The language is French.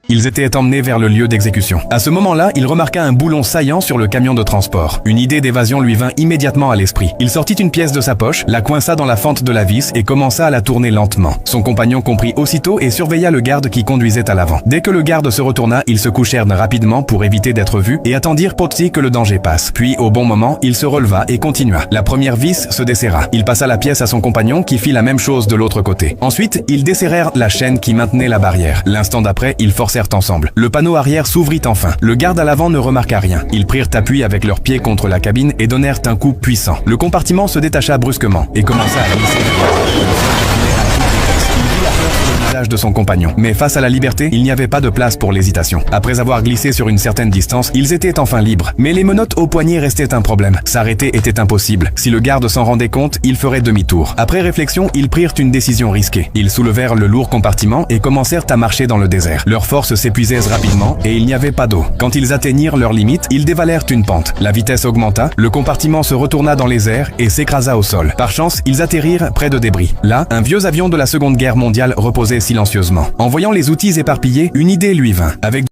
Ils étaient emmenés vers le lieu d'exécution. À ce moment-là, il remarqua un boulon saillant sur le camion de transport. Une idée d'évasion lui vint immédiatement à l'esprit. Il sortit une pièce de sa poche, la coinça dans la fente de la vis et commença à la tourner lentement. Son compagnon comprit aussitôt et surveilla le garde qui conduisait à l'avant. Dès que le garde se retourna, ils se couchèrent rapidement pour éviter d'être vus et attendirent Pozzi que le danger passe. Puis, au bon moment, il se releva et continua. La première vis se desserra. Il passa la pièce à son compagnon qui fit la même chose de l'autre côté. Ensuite, ils desserrèrent la chaîne qui maintenait la barrière. L'instant d'après, ils forcèrent ensemble. Le panneau arrière s'ouvrit enfin. Le garde à l'avant ne remarqua rien. Ils prirent appui avec leurs pieds contre la cabine et donnèrent un coup puissant. Le compartiment se détacha brusquement et commença à glisser de son compagnon. Mais face à la liberté, il n'y avait pas de place pour l'hésitation. Après avoir glissé sur une certaine distance, ils étaient enfin libres. Mais les menottes au poignet restaient un problème. S'arrêter était impossible. Si le garde s'en rendait compte, il ferait demi-tour. Après réflexion, ils prirent une décision risquée. Ils soulevèrent le lourd compartiment et commencèrent à marcher dans le désert. Leurs forces s'épuisaient rapidement et il n'y avait pas d'eau. Quand ils atteignirent leur limite, ils dévalèrent une pente. La vitesse augmenta, le compartiment se retourna dans les airs et s'écrasa au sol. Par chance, ils atterrirent près de débris. Là, un vieux avion de la Seconde Guerre mondiale reposait silencieusement. En voyant les outils éparpillés, une idée lui vint. Avec